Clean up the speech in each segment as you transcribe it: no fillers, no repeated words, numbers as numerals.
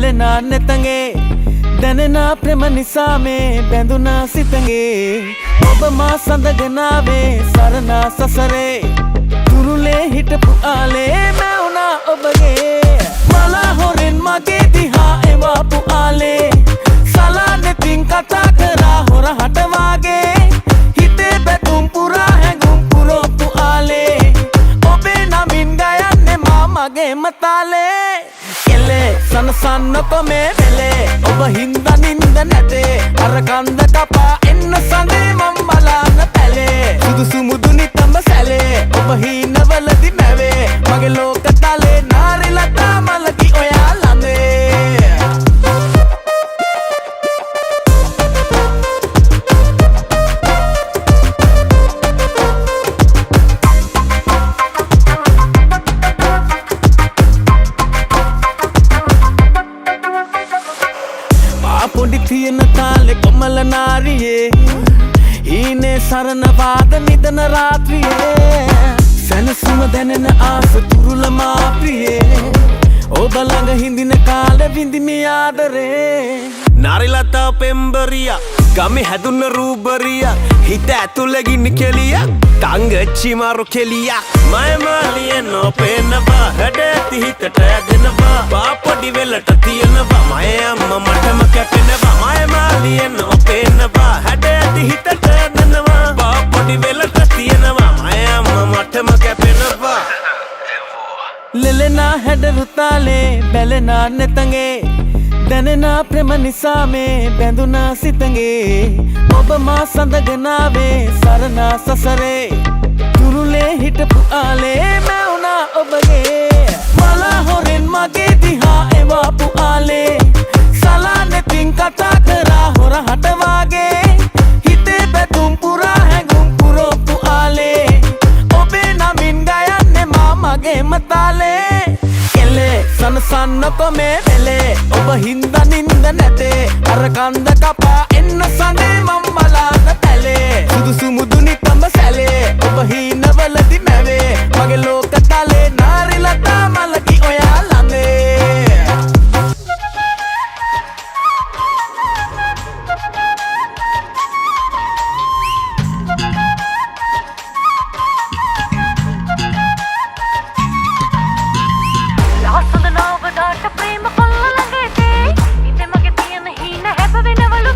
බැලෙනා නැතගේ දැනෙනා ප්‍රේම නිසා මේ බැඳුනා සිතගේ ඔබ මා සඳගෙනාවේ සරණා සසරේ තුරුලේ හිටපු ආලේ මෑ වුණා ඔබගේ මලා හොරෙන් මගේ දිහා එවාපු ආලේ සලා නෙතින් කතා කරා හොරහට වාගේ හිතේ බැතුම් පුරා හැඟුම් පුරෝපු ආලේ ඔබේ නමින් ගයන්නේ මා මගේ මතාලේ සනසන්නකො මේ වෙලේ ඔබ හින්දා නින්ද නැතේ අර කන්ද කපා එන්න සඳේ මම බලන්න පැලේ සුදුසු මුදුනි තඹ සැලේ ඔබ හීනවලදි මැවේ මගේ ලෝකතලේ නාරිලතා මලකි ඔයා ළඟේ පොඩි තියෙන තාලෙ කොමල නාරියේ ඊනේ සරණ වාද නිදන රාත්‍රියේ සැනසුම දැනෙන ආස තුරුල මා ප්‍රියේ ඔබ ළඟ හිඳින කාලෙ විඳිමි ආදරේ නාරිලතා පෙම්බරියා ගමේ හැදුන රූබරියා හිත ඇතුළේ ගිනි කෙලියක් තංගච්චි මාරු කෙලියක් මයමාලිය නොපෙනවා හැඩැති හිතට ඇදෙනවා පාපොඩි වෙලට තියෙනවා මය අම්මා මටම කැපෙනවා මයමාලිය නොපෙනවා හැඩැති හිතට ඇදෙනවා පාපොඩි වෙලට තියෙනවා මය අම්මා මටම කැපෙනවා ලෙලෙනා හැඩරු තාලේ බැලෙනා නැතගේ දැනෙනා ප්‍රේම නිසා මේ බැඳුනා සිතගේ ඔබ මා සඳගෙනාවේ සරණා සසරේ තුරුලේ හිටපු ආලේ මෑ වුණා ඔබගේ මලා හොරෙන් මගේ දිහා එවාපු ආලේ සලා නෙතින් කතා කරා හොරහට වාගේ හිතේ බැතුම් පුරා හැඟුම් පුරෝපු ආලේ ඔබේ නමින් ගයන්නේ මා මගේ මතාලේ සනසන්නකො මේ වෙලේ ඔබ හින්දා නින්ද නැතේ අර කන්ද කපා එන්න සඳේ මම බලන්න පැලේ සුදුසු මුදුනි තඹ සැලේ ඔබ හීනවලදි මැවේ මගේ ලෝකතලේ නාරිලතා මලකි ඔයා ළඟේ ප්‍රේම කොල්ල ළඟදී ඉතින් මගේ තියෙන හීන හැප වෙනවලු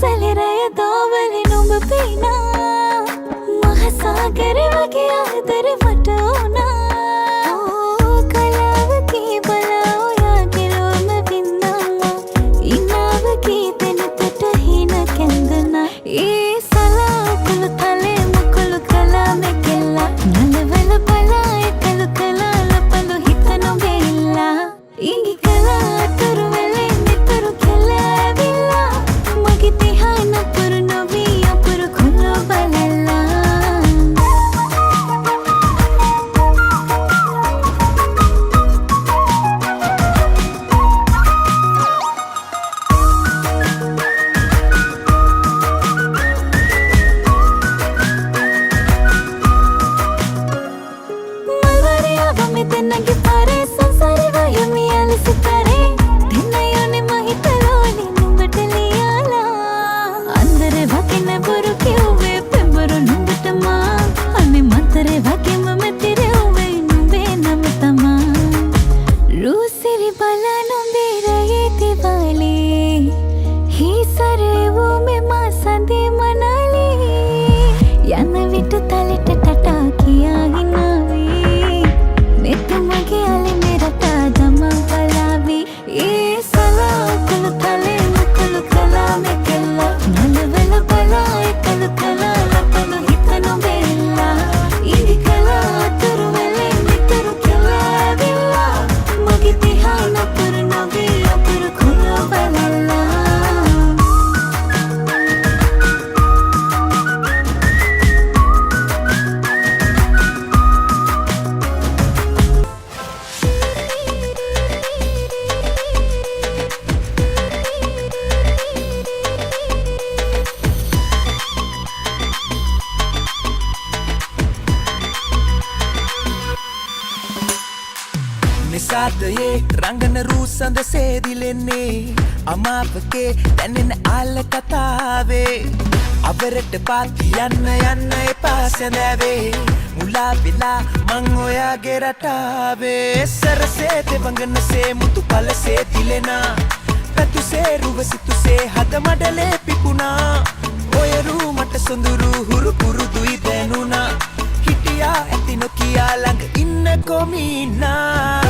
සැලරය දෝවලි නුඹ පේනා මහසාගර වගේ ආදර මට ඕනා කලාවකී බලා ඔයාගේ ලෝම වින්නා ඉනාවකී දෙනතට හින කැඳනා ඒ සලාකුළු තලේ මුකුළු කලා මෙකෙල්ලා නලවල බලා එකලු කලා ලපලු හිත නොබෙල්ලා ඉඟි කලා අතුරු වෙලේ නිතුරු කෙලෑවිල්ලා මගේ තිහා නපුරු නොවී අපුරු කුණු බලලා නිසාදයේ රංගන රූ සඳ සේදිලෙන්නේ අමාපකේ දැනෙන ආල කතාවේ අවරට පාත් යන්න යන්න එපා සැඳෑවේ මුලා වෙලා මං ඔයාගේ රටාවේ සරසේ දෙවඟනසේ මුතු පලසේ දිලෙනා පැතුසේ රුවසිතුසේ හද මඩලේ පිපුණා ඔය රූ මට සොඳුරු හුරු පුරුදුයි දැනුණා හිටියා ඇති නොකියා ළඟ ඉන්න කොමිනා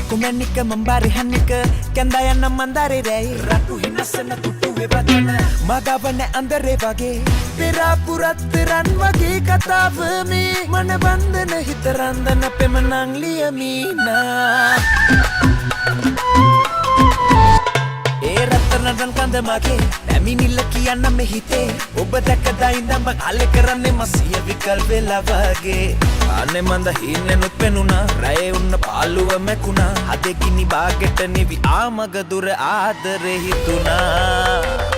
Kumenika membari hanika Kandayana mandare rei Ratu hinasana tutu vebagana Magavane andare vage Perapurat tiran vage katavami Mana bandana hitarandana pemanang liyamina රත්තරනටන් කඳ මගේ නැමිනිල්ල කියන්න මෙහිතේ ඔබ දැකදා ඉඳන් බං අල්ලේ කරන්නේ මසිය විකල් වෙලා වගේ අනේ මන්ද හින්නෙනුත් පෙනුණා රැයේ උන්න පාළුව මැකුණා අද ගිනි බාගෙට නිවි ආමග දුර ආදරේ හිතුණා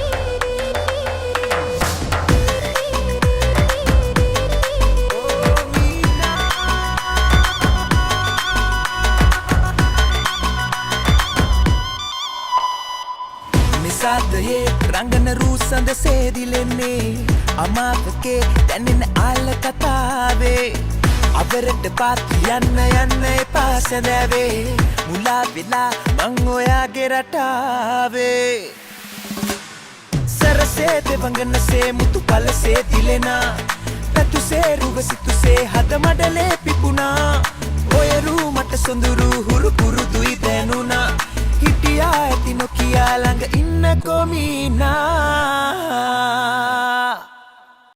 නිසාදයේ රංගන රූ සඳ සේදිලෙන්නේ අමාපකේ දැනෙන ආල කතාවේ අවරට පාත් යන්න යන්න එපා සැඳෑවේ මුලා වෙලා මං ඔයාගේ රටාවේ සරසේ දෙවඟනසේ මුතු පලසේ දිලෙනා පැතුසේ රුවසිතුසේ හද මඩලේ පිපුණා ඔය රූ මට සොඳුරු